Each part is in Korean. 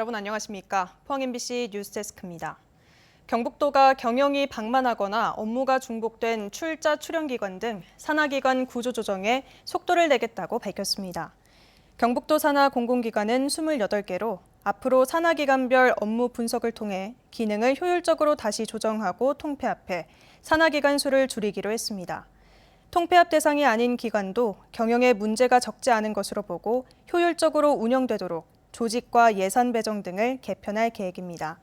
여러분 안녕하십니까? 포항 MBC 뉴스데스크입니다. 경북도가 경영이 방만하거나 업무가 중복된 출자 출연기관 등 산하기관 구조조정에 속도를 내겠다고 밝혔습니다. 경북도 산하 공공기관은 28개로 앞으로 산하기관별 업무 분석을 통해 기능을 효율적으로 다시 조정하고 통폐합해 산하기관 수를 줄이기로 했습니다. 통폐합 대상이 아닌 기관도 경영에 문제가 적지 않은 것으로 보고 효율적으로 운영되도록 조직과 예산 배정 등을 개편할 계획입니다.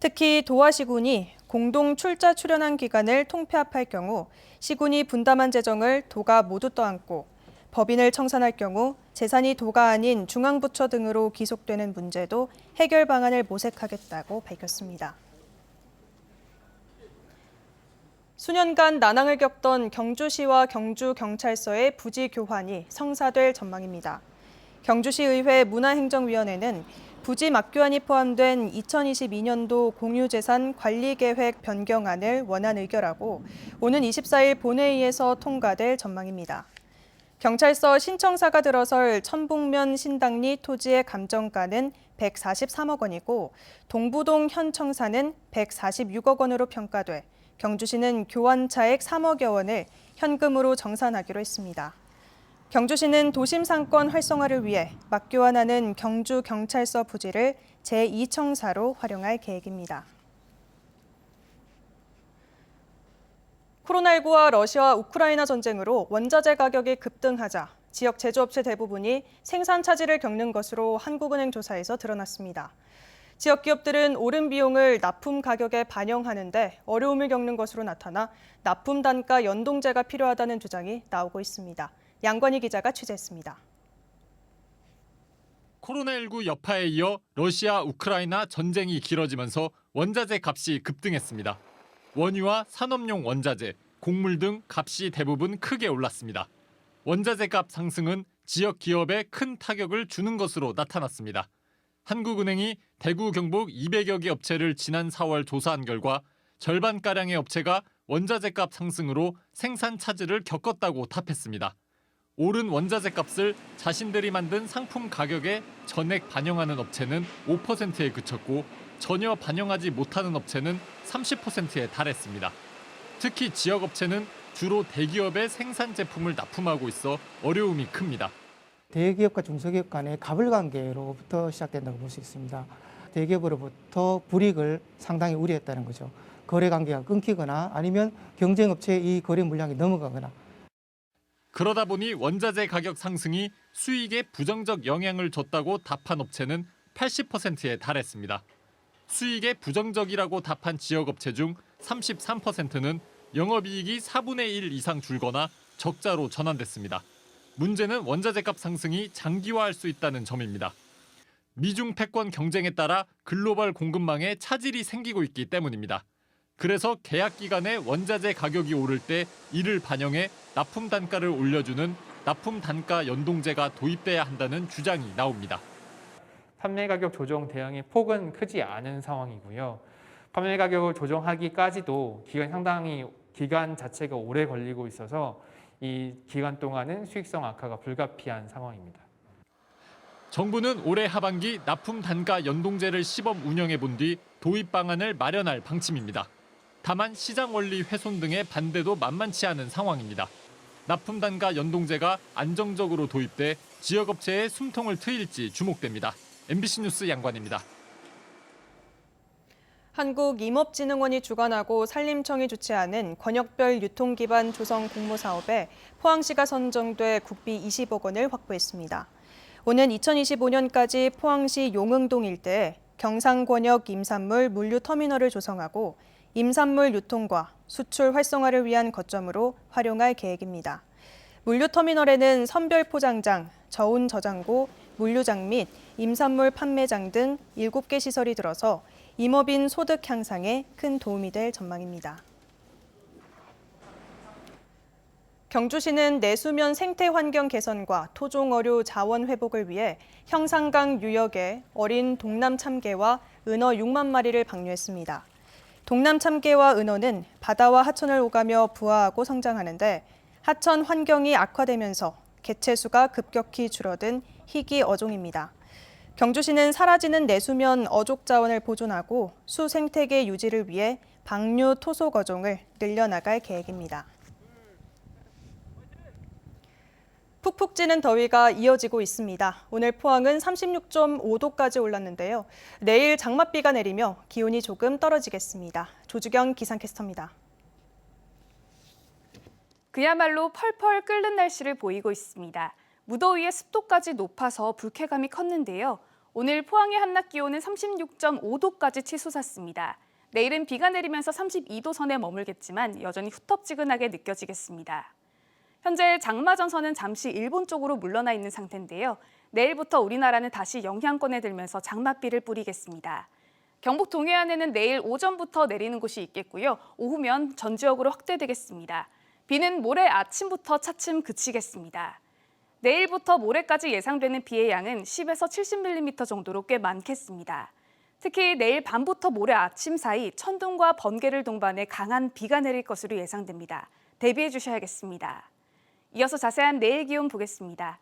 특히 도와 시군이 공동 출자 출연한 기관을 통폐합할 경우 시군이 분담한 재정을 도가 모두 떠안고 법인을 청산할 경우 재산이 도가 아닌 중앙부처 등으로 기속되는 문제도 해결 방안을 모색하겠다고 밝혔습니다. 수년간 난항을 겪던 경주시와 경주경찰서의 부지 교환이 성사될 전망입니다. 경주시의회 문화행정위원회는 부지 맞교환이 포함된 2022년도 공유재산 관리계획 변경안을 원안 의결하고 오는 24일 본회의에서 통과될 전망입니다. 경찰서 신청사가 들어설 천북면 신당리 토지의 감정가는 143억 원이고 동부동 현 청사는 146억 원으로 평가돼 경주시는 교환 차액 3억여 원을 현금으로 정산하기로 했습니다. 경주시는 도심 상권 활성화를 위해 맞교환하는 경주경찰서 부지를 제2청사로 활용할 계획입니다. 코로나19와 러시아 우크라이나 전쟁으로 원자재 가격이 급등하자 지역 제조업체 대부분이 생산 차질을 겪는 것으로 한국은행 조사에서 드러났습니다. 지역 기업들은 오른 비용을 납품 가격에 반영하는 데 어려움을 겪는 것으로 나타나 납품 단가 연동제가 필요하다는 주장이 나오고 있습니다. 양관희 기자가 취재했습니다. 코로나19 여파에 이어 러시아, 우크라이나 전쟁이 길어지면서 원자재 값이 급등했습니다. 원유와 산업용 원자재, 곡물 등 값이 대부분 크게 올랐습니다. 원자재 값 상승은 지역 기업에 큰 타격을 주는 것으로 나타났습니다. 한국은행이 대구, 경북 200여 개 업체를 지난 4월 조사한 결과 절반가량의 업체가 원자재 값 상승으로 생산 차질을 겪었다고 답했습니다. 오른 원자재 값을 자신들이 만든 상품 가격에 전액 반영하는 업체는 5%에 그쳤고 전혀 반영하지 못하는 업체는 30%에 달했습니다. 특히 지역 업체는 주로 대기업의 생산 제품을 납품하고 있어 어려움이 큽니다. 대기업과 중소기업 간의 가불관계로부터 시작된다고 볼 수 있습니다. 대기업으로부터 불이익을 상당히 우려했다는 거죠. 거래 관계가 끊기거나 아니면 경쟁업체의 이 거래 물량이 넘어가거나. 그러다 보니 원자재 가격 상승이 수익에 부정적 영향을 줬다고 답한 업체는 80%에 달했습니다. 수익에 부정적이라고 답한 지역업체 중 33%는 영업이익이 4분의 1 이상 줄거나 적자로 전환됐습니다. 문제는 원자재값 상승이 장기화할 수 있다는 점입니다. 미중 패권 경쟁에 따라 글로벌 공급망에 차질이 생기고 있기 때문입니다. 그래서 계약 기간에 원자재 가격이 오를 때 이를 반영해 납품 단가를 올려주는 납품 단가 연동제가 도입돼야 한다는 주장이 나옵니다. 판매 가격 조정 대응의 폭은 크지 않은 상황이고요. 판매 가격을 조정하기까지도 기간 자체가 오래 걸리고 있어서 이 기간 동안은 수익성 악화가 불가피한 상황입니다. 정부는 올해 하반기 납품 단가 연동제를 시범 운영해 본 뒤 도입 방안을 마련할 방침입니다. 다만 시장 원리 훼손 등의 반대도 만만치 않은 상황입니다. 납품 단가 연동제가 안정적으로 도입돼 지역업체의 숨통을 트일지 주목됩니다. MBC 뉴스 양관입니다. 한국임업진흥원이 주관하고 산림청이 주최하는 권역별 유통기반 조성 공모사업에 포항시가 선정돼 국비 20억 원을 확보했습니다. 오는 2025년까지 포항시 용흥동 일대에 경상권역 임산물 물류터미널을 조성하고 임산물 유통과 수출 활성화를 위한 거점으로 활용할 계획입니다. 물류터미널에는 선별 포장장, 저온 저장고, 물류장 및 임산물 판매장 등 7개 시설이 들어서 임업인 소득 향상에 큰 도움이 될 전망입니다. 경주시는 내수면 생태 환경 개선과 토종 어류 자원 회복을 위해 형산강 유역에 어린 동남 참개와 은어 6만 마리를 방류했습니다. 동남 참개와 은어는 바다와 하천을 오가며 부화하고 성장하는데 하천 환경이 악화되면서 개체수가 급격히 줄어든 희귀 어종입니다. 경주시는 사라지는 내수면 어족 자원을 보존하고 수 생태계 유지를 위해 방류 토소 거종을 늘려나갈 계획입니다. 푹푹 찌는 더위가 이어지고 있습니다. 오늘 포항은 36.5도까지 올랐는데요. 내일 장맛비가 내리며 기온이 조금 떨어지겠습니다. 조주경 기상캐스터입니다. 그야말로 펄펄 끓는 날씨를 보이고 있습니다. 무더위에 습도까지 높아서 불쾌감이 컸는데요. 오늘 포항의 한낮 기온은 36.5도까지 치솟았습니다. 내일은 비가 내리면서 32도 선에 머물겠지만 여전히 후텁지근하게 느껴지겠습니다. 현재 장마 전선은 잠시 일본 쪽으로 물러나 있는 상태인데요. 내일부터 우리나라는 다시 영향권에 들면서 장맛비를 뿌리겠습니다. 경북 동해안에는 내일 오전부터 내리는 곳이 있겠고요. 오후면 전 지역으로 확대되겠습니다. 비는 모레 아침부터 차츰 그치겠습니다. 내일부터 모레까지 예상되는 비의 양은 10에서 70mm 정도로 꽤 많겠습니다. 특히 내일 밤부터 모레 아침 사이 천둥과 번개를 동반해 강한 비가 내릴 것으로 예상됩니다. 대비해 주셔야겠습니다. 이어서 자세한 내일 기온 보겠습니다.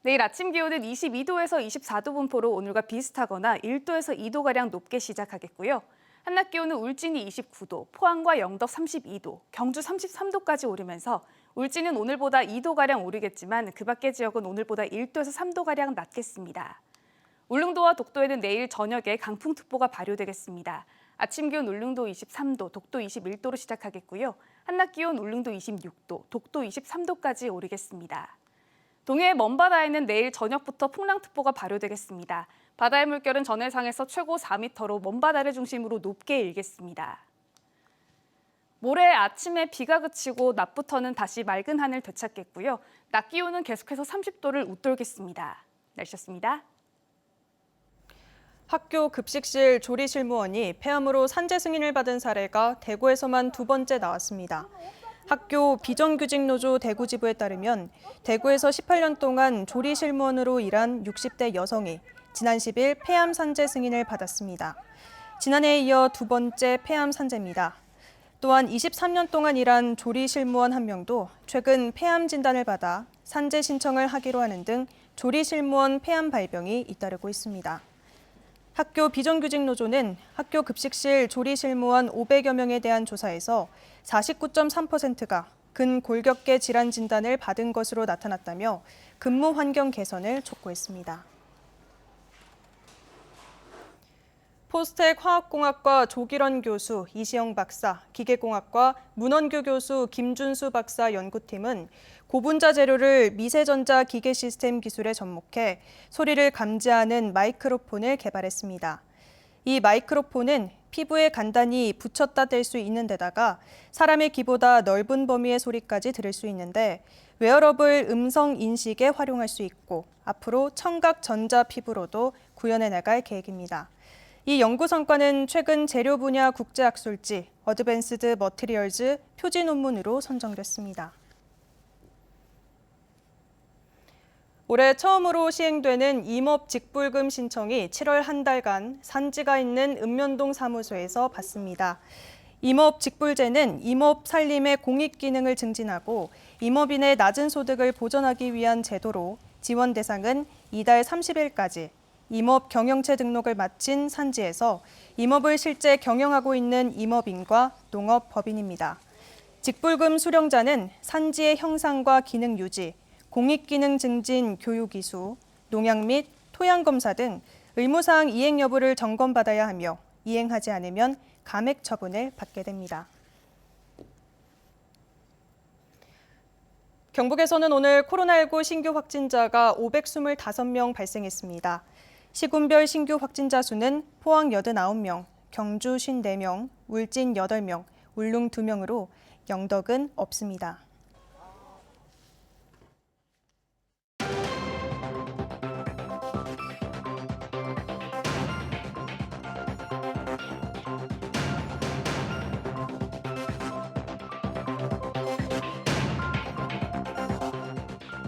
내일 아침 기온은 22도에서 24도 분포로 오늘과 비슷하거나 1도에서 2도가량 높게 시작하겠고요. 한낮 기온은 울진이 29도, 포항과 영덕 32도, 경주 33도까지 오르면서 울진은 오늘보다 2도가량 오르겠지만 그 밖의 지역은 오늘보다 1도에서 3도가량 낮겠습니다. 울릉도와 독도에는 내일 저녁에 강풍특보가 발효되겠습니다. 아침 기온 울릉도 23도, 독도 21도로 시작하겠고요. 한낮 기온 울릉도 26도, 독도 23도까지 오르겠습니다. 동해의 먼바다에는 내일 저녁부터 풍랑특보가 발효되겠습니다. 바다의 물결은 전해상에서 최고 4m로 먼바다를 중심으로 높게 일겠습니다. 모레 아침에 비가 그치고 낮부터는 다시 맑은 하늘 되찾겠고요. 낮 기온은 계속해서 30도를 웃돌겠습니다. 날씨였습니다. 학교 급식실 조리실무원이 폐암으로 산재 승인을 받은 사례가 대구에서만 두 번째 나왔습니다. 학교 비정규직노조 대구지부에 따르면 대구에서 18년 동안 조리실무원으로 일한 60대 여성이 지난 10일 폐암 산재 승인을 받았습니다. 지난해에 이어 두 번째 폐암 산재입니다. 또한 23년 동안 일한 조리실무원 한 명도 최근 폐암 진단을 받아 산재 신청을 하기로 하는 등 조리실무원 폐암 발병이 잇따르고 있습니다. 학교 비정규직 노조는 학교 급식실 조리실무원 500여 명에 대한 조사에서 49.3%가 근골격계 질환 진단을 받은 것으로 나타났다며 근무 환경 개선을 촉구했습니다. 포스텍 화학공학과 조기런 교수, 이시영 박사, 기계공학과 문원규 교수, 김준수 박사 연구팀은 고분자 재료를 미세전자 기계 시스템 기술에 접목해 소리를 감지하는 마이크로폰을 개발했습니다. 이 마이크로폰은 피부에 간단히 붙였다 뗄 수 있는 데다가 사람의 귀보다 넓은 범위의 소리까지 들을 수 있는데 웨어러블 음성 인식에 활용할 수 있고 앞으로 청각 전자 피부로도 구현해 나갈 계획입니다. 이 연구 성과는 최근 재료 분야 국제학술지 어드밴스드 머티리얼즈 표지 논문으로 선정됐습니다. 올해 처음으로 시행되는 임업 직불금 신청이 7월 한 달간 산지가 있는 읍면동 사무소에서 받습니다. 임업 직불제는 임업 살림의 공익 기능을 증진하고 임업인의 낮은 소득을 보전하기 위한 제도로 지원 대상은 이달 30일까지 임업 경영체 등록을 마친 산지에서 임업을 실제 경영하고 있는 임업인과 농업법인입니다. 직불금 수령자는 산지의 형상과 기능 유지, 공익기능 증진 교육 이수, 농약 및 토양 검사 등 의무사항 이행 여부를 점검받아야 하며 이행하지 않으면 감액 처분을 받게 됩니다. 경북에서는 오늘 코로나19 신규 확진자가 525명 발생했습니다. 시군별 신규 확진자 수는 포항 89명, 경주 54명, 울진 8명, 울릉 2명으로 영덕은 없습니다.